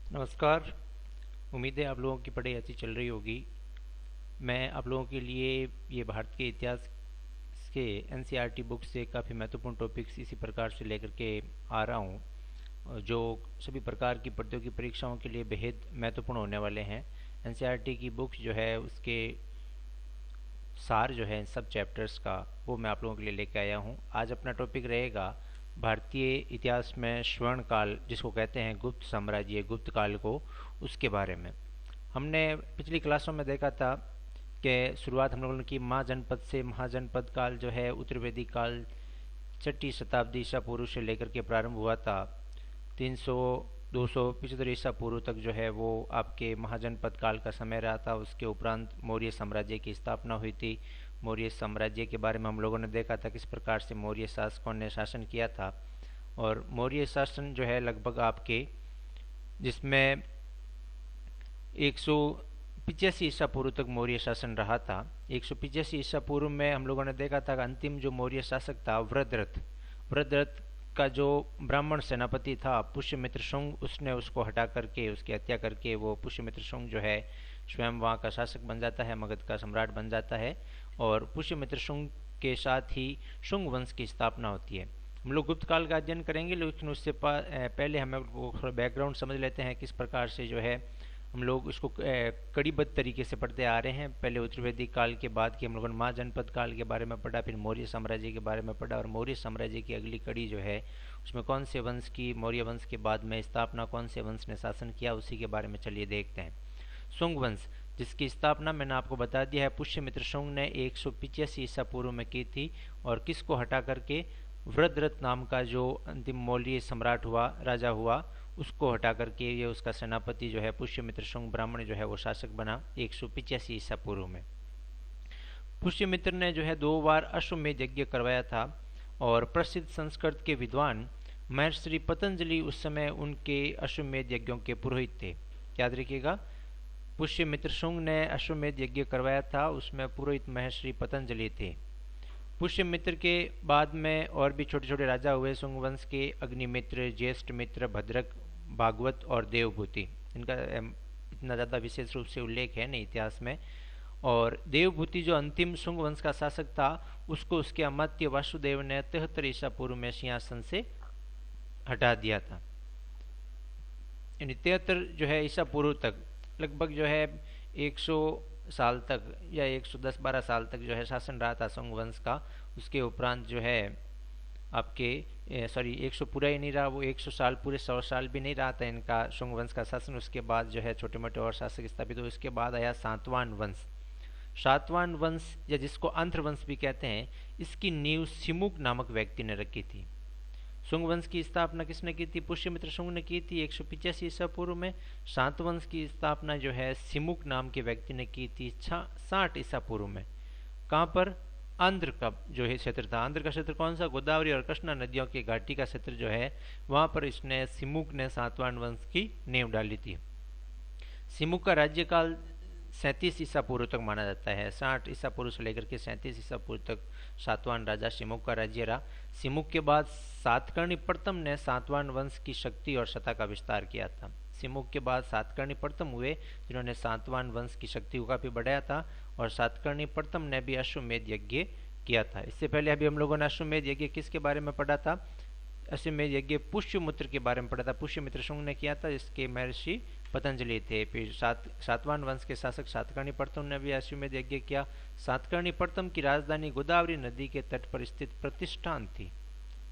नमस्कार। उम्मीद है आप लोगों की पढ़ाई अच्छी चल रही होगी। मैं आप लोगों के लिए ये भारत के इतिहास के एनसीईआरटी बुक से काफ़ी महत्वपूर्ण टॉपिक्स इसी प्रकार से लेकर के आ रहा हूँ, जो सभी प्रकार की प्रतियोगी परीक्षाओं के लिए बेहद महत्वपूर्ण होने वाले हैं। एनसीईआरटी की बुक्स जो है उसके सार जो है इन सब चैप्टर्स का, वो मैं आप लोगों के लिए लेके आया हूँ। आज अपना टॉपिक रहेगा भारतीय इतिहास में स्वर्ण काल, जिसको कहते हैं गुप्त साम्राज्य, गुप्त काल को, उसके बारे में। हमने पिछली क्लासों में देखा था कि शुरुआत हम लोगों ने की महाजनपद से। महाजनपद काल जो है उत्तर वैदिक काल, छठी शताब्दी ईसा पूर्व से लेकर के प्रारंभ हुआ था। 275 ईसा पूर्व तक जो है वो आपके महाजनपद काल का समय रहा था। उसके उपरांत मौर्य साम्राज्य की स्थापना हुई थी। मौर्य साम्राज्य के बारे में हम लोगों ने देखा था किस प्रकार से मौर्य शासकों ने शासन किया था। और मौर्य शासन जो है लगभग आपके, जिसमें 185 ईसा पूर्व तक मौर्य शासन रहा था। 185 ईसा पूर्व में हम लोगों ने देखा था कि अंतिम जो मौर्य शासक था वृद्धरथ, वृद्धरथ का जो ब्राह्मण सेनापति था पुष्यमित्र शुंग, उसने उसको हटा करके, उसकी हत्या करके, वो पुष्यमित्र शुंग जो है स्वयं वहाँ का शासक बन जाता है, मगध का सम्राट बन जाता है। और पुष्यमित्र शुंग के साथ ही शुंग वंश की स्थापना होती है। हम लोग गुप्त काल का अध्ययन करेंगे, लेकिन उससे पहले हमें थोड़ा बैकग्राउंड समझ लेते हैं किस प्रकार से जो है हम लोग उसको कड़ीबद्ध तरीके से पढ़ते आ रहे हैं। पहले उत्तर वैदिक काल के बाद की हम लोगों ने महाजनपद काल के बारे में पढ़ा, फिर मौर्य साम्राज्य के बारे में पढ़ा, और मौर्य साम्राज्य की अगली कड़ी जो है उसमें कौन से वंश की, मौर्य वंश के बाद में स्थापना कौन से वंश ने शासन किया, उसी के बारे में चलिए देखते हैं। शुंग वंश, जिसकी स्थापना मैंने आपको बता दिया है, पुष्यमित्र शुंग ने 185 ईसा पूर्व में की थी। और किसको हटा करके, वृद्धरथ नाम का जो अंतिम मौर्य सम्राट हुआ, राजा हुआ, उसको हटा करके ये उसका सेनापति जो है पुष्यमित्र शुंग ब्राह्मण जो है वो शासक बना 185 ईसा पूर्व में। पुष्यमित्र ने जो है 2 बार अश्वमेध यज्ञ करवाया था। और प्रसिद्ध संस्कृत के विद्वान महर्षि पतंजलि उस समय उनके अश्वमेध यज्ञों के पुरोहित थे। याद रखिएगा, पुष्यमित्र शुंग ने अश्वमेध यज्ञ करवाया था, उसमें पुरोहित महर्षि पतंजलि थे। पुष्यमित्र के बाद में और भी छोटे छोटे राजा हुए शुंग वंश के, अग्निमित्र, ज्येष्ठ मित्र, भद्रक, भागवत और देवभूति। इनका इतना ज़्यादा विशेष रूप से उल्लेख है नहीं इतिहास में। और देवभूति जो अंतिम शुंग वंश का शासक था, उसको उसके अमात्य वासुदेव ने 73 ईसा पूर्व में सिंहासन से हटा दिया था। यानी 73 जो है ईसा पूर्व तक, लगभग जो है 100 साल तक या 110-12 साल तक जो है शासन रहा था शुंग वंश का। उसके उपरांत जो है आपके, सॉरी 100 पूरा ही नहीं रहा, वो 100 साल, पूरे 100 साल भी नहीं रहा था इनका शुंग वंश का शासन। उसके बाद जो है छोटे मोटे और शासक स्थापित हुए। उसके बाद आया सातवान वंश। सातवान वंश, या जिसको आंध्र वंश भी कहते हैं, इसकी नींव सिमुक नामक व्यक्ति ने रखी थी। शुंग वंश की स्थापना किसने की थी? पुष्यमित्र शुंग ने की थी 185 ईसा पूर्व में। सात वंश की स्थापना जो है सिमुक नाम के व्यक्ति ने की थी 60 ईसा पूर्व में। कहाँ पर? आंध्र का जो है क्षेत्र था। आंध्र का क्षेत्र कौन सा? गोदावरी और कृष्णा नदियों की घाटी का क्षेत्र जो है, वहाँ पर इसने सिमुक ने सातवान वंश की नींव डाली थी। सिमुक का राज्यकाल 37 ईसा पूर्व तक माना जाता है। 60 ईसा पूर्व से लेकर के 37 ईसा पूर्व तक सातवान राजा सिमुक का राज्य रहा। सिमुक के बाद सातकर्णी प्रथम ने सातवान वंश की शक्ति और सत्ता का विस्तार किया था। सिमुक के बाद सातकर्णी प्रथम हुए, जिन्होंने सातवान वंश की शक्ति को काफी बढ़ाया था। और सातकर्णी प्रथम ने भी अश्वमेध यज्ञ किया था। इससे पहले अभी हम लोगों ने अश्वमेध यज्ञ किसके बारे में पढ़ा था? अश्वमेध यज्ञ पुष्यमित्र के बारे में पढ़ा था। पुष्यमित्र शुंग ने किया था, इसके महर्षि पतंजलि थे। फिर सातवान वंश के शासक सातकर्णी प्रथम ने भी अश्वमेध यज्ञ किया। सातकर्णी प्रथम की राजधानी गोदावरी नदी के तट पर स्थित प्रतिष्ठान थी।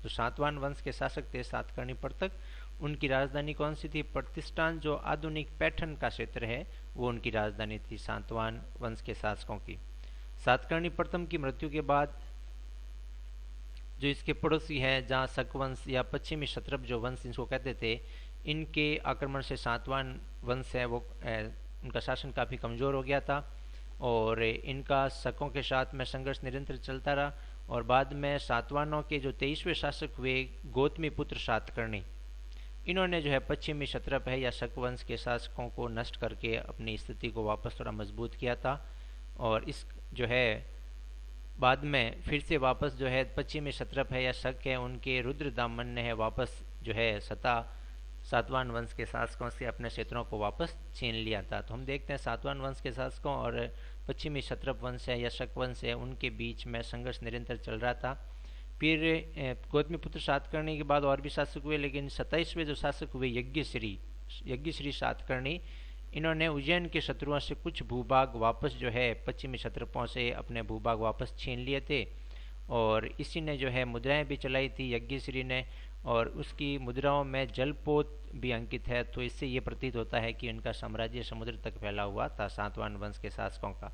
तो सातवान वंश के शासक थे सातकर्णी प्रथम, उनकी राजधानी कौन सी थी? प्रतिष्ठान, जो आधुनिक पैठन का क्षेत्र है, वो उनकी राजधानी थी सातवान वंश के शासकों की। सातकर्णी प्रथम की मृत्यु के बाद जो इसके पड़ोसी हैं, जहाँ शकवंश या पश्चिमी क्षत्रप जो वंश इनको कहते थे, इनके आक्रमण से सातवान वंश है वो उनका शासन काफ़ी कमज़ोर हो गया था। और इनका शकों के साथ में संघर्ष निरंतर चलता रहा। और बाद में सातवानों के जो 23वें शासक हुए, गौतमी पुत्र सातकर्णी, इन्होंने जो है पश्चिमी क्षत्रप है या शकवंश के शासकों को नष्ट करके अपनी स्थिति को वापस थोड़ा मजबूत किया था। और इस जो है बाद में फिर से वापस जो है पश्चिमी क्षत्रप है या शक है, उनके रुद्र दामन ने है वापस जो है सत्ता सातवाहन वंश के शासकों से अपने क्षेत्रों को वापस छीन लिया था। तो हम देखते हैं सातवाहन वंश के शासकों और पश्चिमी क्षत्रप वंश है या शक वंश है, उनके बीच में संघर्ष निरंतर चल रहा था। फिर गौतमीपुत्र सातकर्णी के बाद और भी शासक हुए, लेकिन 27वें जो शासक हुए यज्ञश्री सातकर्णी, इन्होंने उज्जैन के शत्रुओं से कुछ भूभाग वापस जो है पश्चिमी क्षत्रपों से अपने भूभाग वापस छीन लिए थे। और इसी ने जो है मुद्राएं भी चलाई थी यज्ञश्री ने, और उसकी मुद्राओं में जलपोत भी अंकित है। तो इससे ये प्रतीत होता है कि उनका साम्राज्य समुद्र तक फैला हुआ था सातवाहन वंश के शासकों का।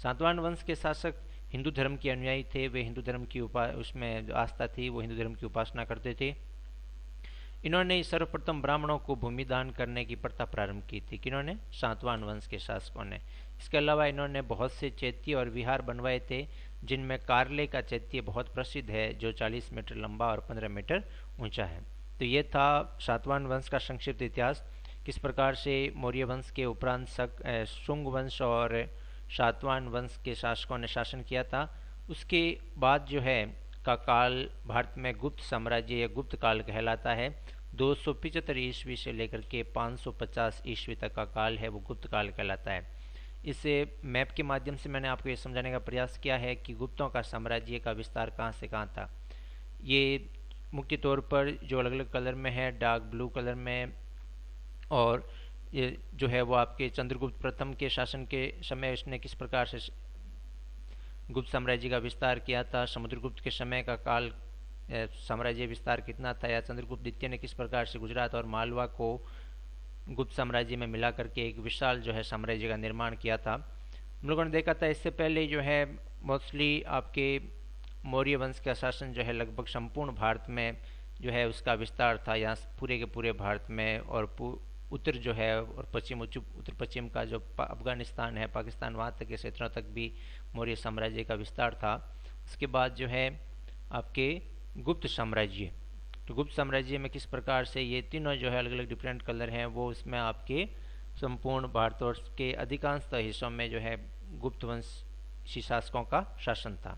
सातवाहन वंश के शासक हिंदू धर्म के अनुयायी थे। वे हिंदू धर्म की उसमें जो आस्था थी वो हिंदू धर्म की उपासना करते थे। इन्होंने सर्वप्रथम ब्राह्मणों को भूमि दान करने की प्रथा प्रारंभ की थी। किन्होंने? सातवाहन वंश के शासकों ने। इसके अलावा इन्होंने बहुत से चैत्य और विहार बनवाए थे, जिनमें कारले का चैत्य बहुत प्रसिद्ध है, जो 40 मीटर लंबा और 15 मीटर ऊंचा है। तो ये था सातवाहन वंश का संक्षिप्त इतिहास। किस प्रकार से मौर्य वंश के उपरांत शुंग वंश और सातवाहन वंश के शासकों ने शासन किया था। उसके बाद जो है का काल भारत में गुप्त साम्राज्य या गुप्त काल कहलाता है। 275 ईस्वी से लेकर के 550 ईस्वी तक का काल है वो गुप्त काल कहलाता है। इस मैप के माध्यम से मैंने आपको ये समझाने का प्रयास किया है कि गुप्तों का साम्राज्य का विस्तार कहाँ से कहाँ था। ये मुख्य तौर पर जो अलग अलग कलर में है, डार्क ब्लू कलर में, और ये जो है वो आपके चंद्रगुप्त प्रथम के शासन के समय उसने किस प्रकार से गुप्त साम्राज्य का विस्तार किया था, समुद्रगुप्त के समय का काल साम्राज्य विस्तार कितना था, या चंद्रगुप्त द्वितीय ने किस प्रकार से गुजरात और मालवा को गुप्त साम्राज्य में मिला करके एक विशाल जो है साम्राज्य का निर्माण किया था। हम लोगों ने देखा था इससे पहले जो है मोस्टली आपके मौर्य वंश का शासन जो है लगभग संपूर्ण भारत में जो है उसका विस्तार था, यहाँ पूरे के पूरे भारत में, और उत्तर जो है और उत्तर पश्चिम का जो अफगानिस्तान है, पाकिस्तान, वहाँ तक के क्षेत्रों तक भी मौर्य साम्राज्य का विस्तार था। उसके बाद जो है आपके गुप्त साम्राज्य, तो गुप्त साम्राज्य में किस प्रकार से ये तीनों जो है अलग अलग डिफरेंट कलर हैं वो उसमें आपके संपूर्ण भारतवर्ष के अधिकांश हिस्सों में जो है गुप्त वंशी शासकों का शासन था।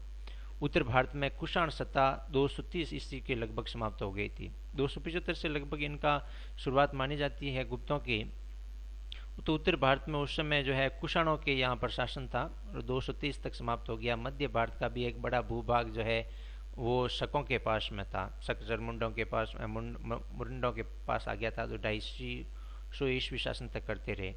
उत्तर भारत में कुषाण सत्ता 230 ईस्वी के लगभग समाप्त हो गई थी। 275 से लगभग इनका शुरुआत मानी जाती है गुप्तों की। तो उत्तर भारत में उस समय जो है कुषाणों के यहाँ पर शासन था और 230 तक समाप्त हो गया। मध्य भारत का भी एक बड़ा भूभाग जो है वो शकों के पास में था, शक जरमुंडों के पास, मुंडों के पास आ गया था, तो 250 ईस्वी शासन तक करते रहे।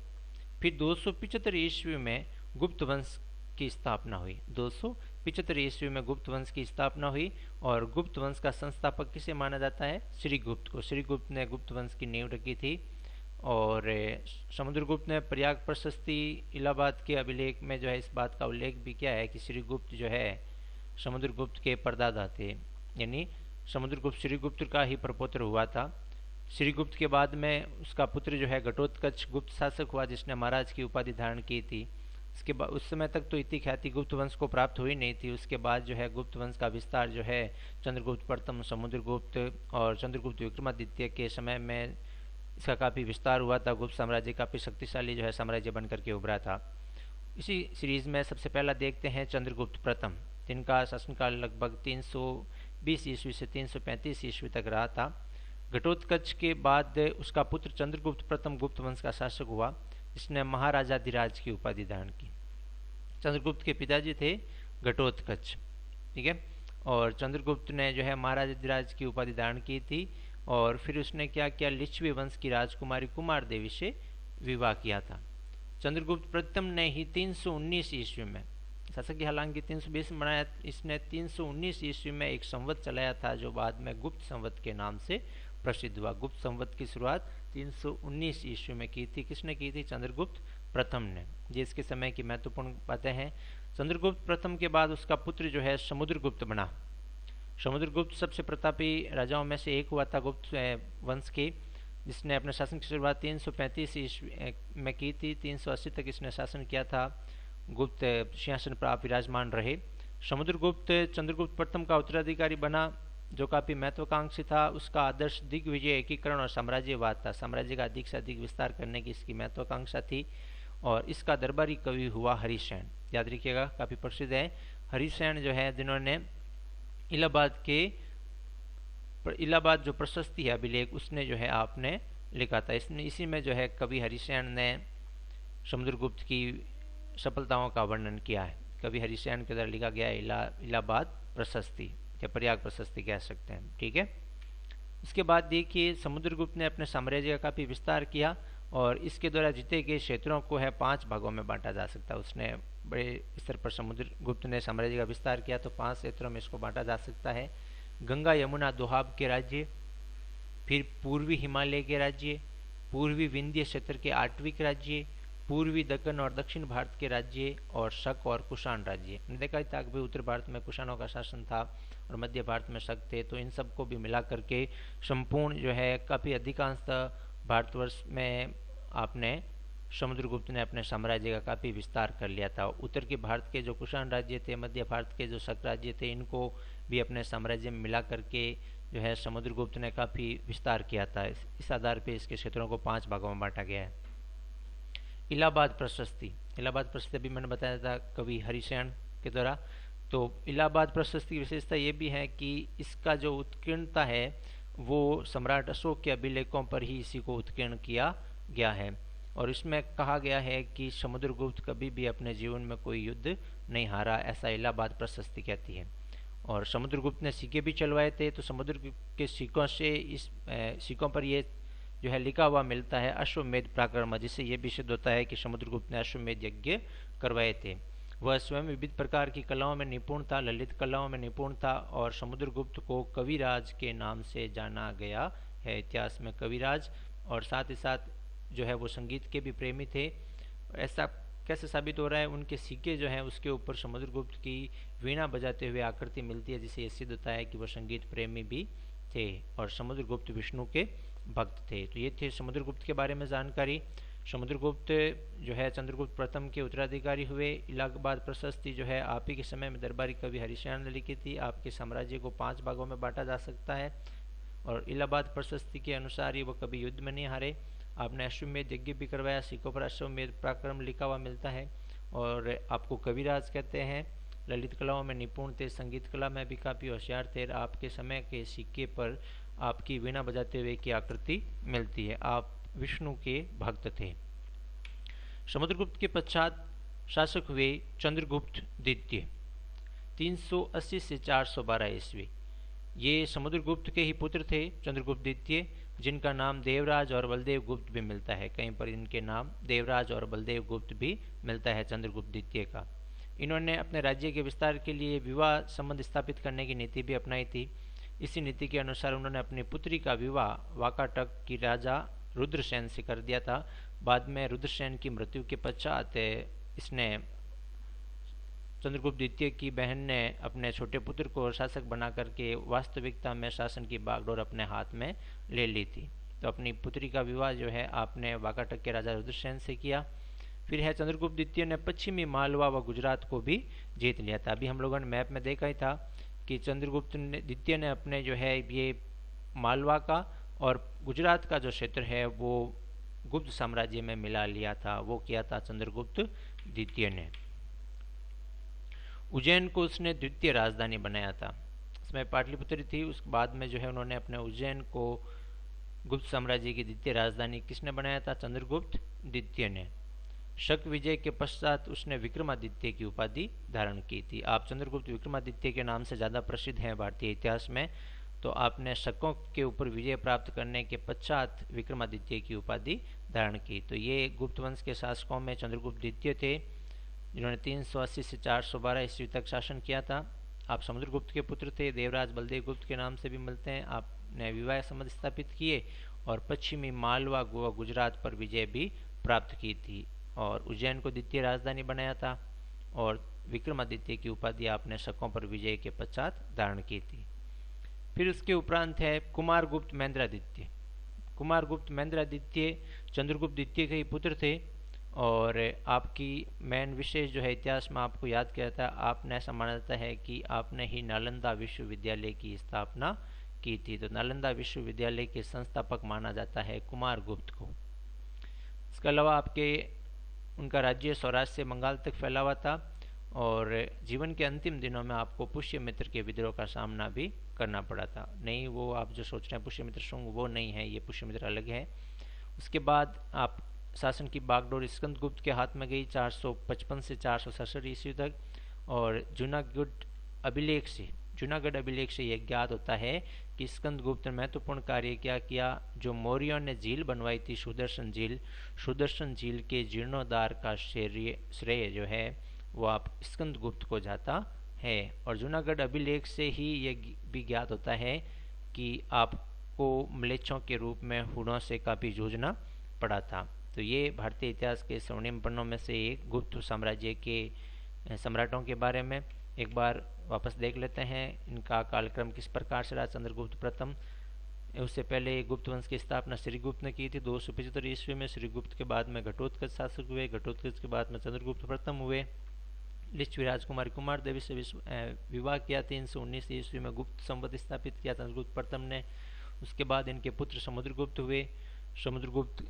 फिर 275 ईस्वी में गुप्त वंश की स्थापना हुई। 275 ईस्वी में गुप्त वंश की स्थापना हुई, और गुप्त वंश का संस्थापक किसे माना जाता है? श्रीगुप्त को। श्रीगुप्त ने गुप्त वंश की नींव रखी थी। और समुद्रगुप्त ने प्रयाग प्रशस्ति इलाहाबाद के अभिलेख में जो है इस बात का उल्लेख भी किया है कि श्रीगुप्त जो है समुद्रगुप्त के परदादा थे, यानी समुद्रगुप्त श्रीगुप्त का ही प्रपौत्र हुआ था। श्रीगुप्त के बाद में उसका पुत्र जो है घटोत्कच गुप्त शासक हुआ, जिसने महाराज की उपाधि धारण की थी। इसके बाद उस समय तक तो इतनी ख्याति गुप्त वंश को प्राप्त हुई नहीं थी। उसके बाद जो है गुप्त वंश का विस्तार जो है चंद्रगुप्त प्रथम, समुद्रगुप्त और चंद्रगुप्त विक्रमादित्य के समय में इसका काफ़ी विस्तार हुआ था। गुप्त साम्राज्य काफ़ी शक्तिशाली जो है साम्राज्य बनकर के उभरा था। इसी सीरीज में सबसे पहला देखते हैं चंद्रगुप्त प्रथम, जिनका शासनकाल लगभग 320 ईस्वी से 335 ईस्वी तक रहा था। घटोत्कच के बाद उसका पुत्र चंद्रगुप्त प्रथम गुप्त वंश का शासक हुआ, जिसने महाराजाधिराज की उपाधि धारण की। चंद्रगुप्त के पिताजी थे घटोत्कच, ठीक है, और चंद्रगुप्त ने जो है महाराजाधिराज की उपाधि धारण की थी। और फिर उसने क्या किया? लिच्छवी वंश की राजकुमारी कुमार देवी से विवाह किया था। चंद्रगुप्त प्रथम ने ही 319 ईस्वी में शासक की हालांकि 320 में बनाया, इसने 319 ईस्वी में एक संवत चलाया था जो बाद में गुप्त संवत के नाम से प्रसिद्ध हुआ। गुप्त संवत की शुरुआत 319 ईस्वी में की थी। किसने की थी? चंद्रगुप्त प्रथम ने। ये इसके समय की महत्वपूर्ण बातें हैं। चंद्रगुप्त प्रथम के बाद उसका पुत्र जो है समुद्रगुप्त बना। समुद्रगुप्त सबसे प्रतापी राजाओं में से एक हुआ था गुप्त वंश के, जिसने अपने शासन की शुरुआत 335 ईस्वी में की थी। 380 तक इसने शासन किया था। गुप्त सिंहासन पर आप विराजमान रहे। समुद्रगुप्त चंद्रगुप्त प्रथम का उत्तराधिकारी बना, जो काफ़ी महत्वाकांक्षी था। उसका आदर्श दिग्विजय, एकीकरण और साम्राज्यवाद था। साम्राज्य का अधिक से अधिक विस्तार करने की इसकी महत्वाकांक्षा थी। और इसका दरबारी कवि हुआ हरिसेन, याद रखिएगा, काफ़ी प्रसिद्ध है। हरिसेन जो है जिन्होंने इलाहाबाद जो प्रशस्ति है अभिलेख, उसने जो है आपने लिखा था। इसने इसी में जो है कवि हरिसेन ने समुद्रगुप्त की सफलताओं का वर्णन किया है। कवि हरिसेन के द्वारा लिखा गया है इलाहाबाद प्रशस्ति या प्रयाग प्रशस्ति कह सकते हैं। ठीक है। इसके बाद देखिए समुद्रगुप्त ने अपने साम्राज्य का काफ़ी विस्तार किया और इसके द्वारा जीते गए क्षेत्रों को है 5 भागों में बांटा जा सकता है। उसने बड़े स्तर पर समुद्रगुप्त ने साम्राज्य का विस्तार किया तो 5 क्षेत्रों में इसको बांटा जा सकता है। गंगा यमुना दोआब के राज्य, फिर पूर्वी हिमालय के राज्य, पूर्वी विंध्य क्षेत्र के आटविक राज्य, पूर्वी दक्कन और दक्षिण भारत के राज्य और शक और कुषाण राज्य। हमने देखा था कि उत्तर भारत में कुषाणों का शासन था और मध्य भारत में शक थे, तो इन सबको भी मिला करके संपूर्ण जो है काफ़ी अधिकांशतः भारतवर्ष में आपने समुद्रगुप्त ने अपने साम्राज्य का काफ़ी विस्तार कर लिया था। उत्तर के भारत के जो कुषाण राज्य थे, मध्य भारत के जो शक राज्य थे, इनको भी अपने साम्राज्य में मिला करके जो है समुद्रगुप्त ने काफ़ी विस्तार किया था। इस आधार पर इसके क्षेत्रों को 5 भागों में बांटा गया है। इलाहाबाद प्रशस्ति, इलाहाबाद प्रशस्ति भी मैंने बताया था कवि हरिसेन के द्वारा। तो इलाहाबाद प्रशस्ति की विशेषता ये भी है कि इसका जो उत्कीर्णता है वो सम्राट अशोक के अभिलेखों पर ही इसी को उत्कीर्ण किया गया है और इसमें कहा गया है कि समुद्रगुप्त कभी भी अपने जीवन में कोई युद्ध नहीं हारा, ऐसा इलाहाबाद प्रशस्ति कहती है। और समुद्रगुप्त ने सिक्के भी चलवाए थे, तो समुद्र के सिक्कों से इस सिक्कों पर ये जो है लिखा हुआ मिलता है अश्वमेध पराक्रम, जिससे यह भी सिद्ध होता है कि समुद्रगुप्त ने अश्वमेध यज्ञ करवाए थे। वह स्वयं विविध प्रकार की कलाओं में निपुण था, ललित कलाओं में निपुण था और समुद्रगुप्त को कविराज के नाम से जाना गया है इतिहास में, कविराज। और साथ ही साथ जो है वो संगीत के भी प्रेमी थे। ऐसा कैसे साबित हो रहा है, उनके सिक्के जो हैं उसके ऊपर समुद्रगुप्त की वीणा बजाते हुए आकृति मिलती है, जिससे ये सिद्ध होता है कि वो संगीत प्रेमी भी थे और समुद्रगुप्त विष्णु के भक्त थे। तो ये थे समुद्रगुप्त के बारे में जानकारी। समुद्रगुप्त जो है चंद्रगुप्त प्रथम के उत्तराधिकारी हुए। इलाहाबाद प्रशस्ति जो है आप ही के समय में दरबारी कवि हरिसेन ने लिखी थी। आपके साम्राज्य को 5 भागों में बांटा जा सकता है और इलाहाबाद प्रशस्ति के अनुसार ही वो कभी युद्ध में नहीं हारे। आपने अश्वमेध यज्ञ भी करवाया, सिक्कों पर अश्वमेध पराक्रम लिखा हुआ मिलता है और आपको कविराज कहते हैं। ललित कलाओं में निपुण थे, संगीत कला में भी काफ़ी होशियार थे। आपके समय के सिक्के पर आपकी वीणा बजाते हुए की आकृति मिलती है, आप विष्णु के भक्त थे। समुद्रगुप्त के पश्चात शासक हुए चंद्रगुप्त द्वितीय 380 से 412 ईस्वी। ये समुद्रगुप्त के ही पुत्र थे चंद्रगुप्त द्वितीय, जिनका नाम देवराज और बलदेव गुप्त भी मिलता है। कहीं पर इनके नाम देवराज और बलदेव गुप्त भी मिलता है चंद्रगुप्त द्वितीय का। इन्होंने अपने राज्य के विस्तार के लिए विवाह संबंध स्थापित करने की नीति भी अपनाई थी। इसी नीति के अनुसार उन्होंने अपनी पुत्री का विवाह वाकाटक की राजा रुद्रसेन से कर दिया था। बाद में रुद्रसेन की मृत्यु के पश्चात इसने चंद्रगुप्त द्वितीय की बहन ने अपने छोटे पुत्र को शासक बना करके वास्तविकता में शासन की बागडोर अपने हाथ में ले ली थी। तो अपनी पुत्री का विवाह जो है आपने वाकाटक के राजा रुद्रसेन से किया। फिर है चंद्रगुप्त द्वितीय ने पश्चिमी मालवा व गुजरात को भी जीत लिया था। अभी हम लोगों ने मैप में देखा ही था कि चंद्रगुप्त द्वितीय ने अपने जो है ये मालवा का और गुजरात का जो क्षेत्र है वो गुप्त साम्राज्य में मिला लिया था, वो किया था चंद्रगुप्त द्वितीय ने। उज्जैन को उसने द्वितीय राजधानी बनाया था। इसमें पाटलिपुत्र थी, उसके बाद में जो है उन्होंने अपने उज्जैन को गुप्त साम्राज्य की द्वितीय राजधानी किसने बनाया था? चंद्रगुप्त द्वितीय ने। शक विजय के पश्चात उसने विक्रमादित्य की उपाधि धारण की थी। आप चंद्रगुप्त विक्रमादित्य के नाम से ज़्यादा प्रसिद्ध हैं भारतीय इतिहास में। तो आपने शकों के ऊपर विजय प्राप्त करने के पश्चात विक्रमादित्य की उपाधि धारण की। तो ये गुप्त वंश के शासकों में चंद्रगुप्त द्वितीय थे, जिन्होंने 380 से 412 ईस्वी तक शासन किया था। आप समुद्रगुप्त के पुत्र थे, देवराज बलदेव गुप्त के नाम से भी मिलते हैं। आपने विवाह संबंध स्थापित किए और पश्चिमी मालवा गोवा गुजरात पर विजय भी प्राप्त की थी और उज्जैन को द्वितीय राजधानी बनाया था और विक्रमादित्य की उपाधि आपने शकों पर विजय के पश्चात धारण की थी। फिर उसके उपरांत है कुमारगुप्त महेंद्रादित्य। कुमारगुप्त महेंद्रादित्य चंद्रगुप्त द्वितीय के ही पुत्र थे और आपकी मेन विशेष जो है इतिहास में आपको याद किया था, आपने ऐसा माना जाता है कि आपने ही नालंदा विश्वविद्यालय की स्थापना की थी। तो नालंदा विश्वविद्यालय के संस्थापक माना जाता है कुमारगुप्त को। इसके अलावा आपके उनका राज्य सौराष्ट्र से बंगाल तक फैला हुआ था और जीवन के अंतिम दिनों में आपको पुष्यमित्र के विद्रोह का सामना भी करना पड़ा था। नहीं, वो आप जो सोच रहे हैं पुष्यमित्र शुंग, वो नहीं है, ये पुष्यमित्र अलग है। उसके बाद आप शासन की बागडोर स्कंदगुप्त के हाथ में गई 455 से 467 ईस्वी तक। और जूनागढ़ अभिलेख से यह ज्ञात होता है कि स्कंदगुप्त ने महत्वपूर्ण कार्य क्या किया। जो मौर्यों ने झील बनवाई थी सुदर्शन झील के जीर्णोद्धार का श्रेय जो है वो आप स्कंदगुप्त को जाता है। और जूनागढ़ अभिलेख से ही ये भी ज्ञात होता है कि आपको म्लेच्छों के रूप में हुणों से काफ़ी जूझना पड़ा था। तो ये भारतीय इतिहास के स्वर्णिम पन्नों में से एक गुप्त साम्राज्य के सम्राटों के बारे में एक बार वापस देख लेते हैं। इनका कालक्रम किस प्रकार से रहा। चंद्रगुप्त प्रथम, उससे पहले गुप्त वंश की स्थापना श्रीगुप्त ने की थी 275 ईस्वी में। श्रीगुप्त के बाद में घटोत्कच शासक हुए, घटोत्कच के बाद में चंद्रगुप्त प्रथम हुए। लिच्छवी राजकुमारी कुमार देवी से विवाह किया 319 ईस्वी में। गुप्त संवत स्थापित किया चंद्रगुप्त प्रथम ने। उसके बाद इनके पुत्र समुद्रगुप्त हुए। समुद्रगुप्त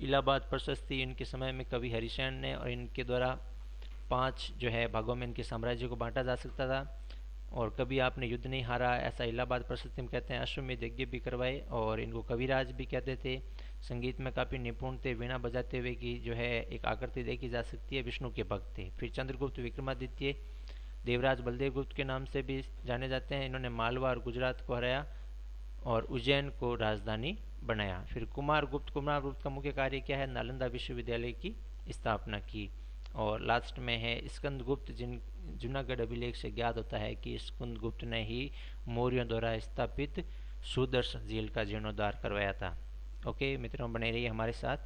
इलाहाबाद प्रशस्ति इनके समय में कवि हरिसेन ने, और इनके द्वारा 5 जो है भागों में इनके साम्राज्य को बांटा जा सकता था। और कभी आपने युद्ध नहीं हारा, ऐसा इलाहाबाद प्रशस्ति में कहते हैं। अश्वमेध यज्ञ भी करवाए और इनको कविराज भी कहते थे। संगीत में काफ़ी निपुण थे, वीणा बजाते हुए की जो है एक आकृति देखी जा सकती है। विष्णु के भक्त थे। फिर चंद्रगुप्त विक्रमादित्य देवराज बलदेव गुप्त के नाम से भी जाने जाते हैं। इन्होंने मालवा और गुजरात को हराया और उज्जैन को राजधानी बनाया। फिर कुमार गुप्त का मुख्य कार्य क्या है, नालंदा विश्वविद्यालय की स्थापना की। और लास्ट में है स्कंदगुप्त, जूनागढ़ अभिलेख से ज्ञात होता है कि स्कंदगुप्त ने ही मौर्यों द्वारा स्थापित सुदर्शन झील का जीर्णोद्धार करवाया था। ओके मित्रों, बने रहिए हमारे साथ।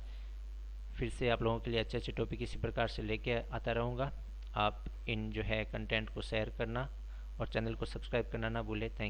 फिर से आप लोगों के लिए अच्छे अच्छे टॉपिक इसी प्रकार से लेके आता रहूँगा। आप इन जो है कंटेंट को शेयर करना और चैनल को सब्सक्राइब करना ना भूलें। थैंक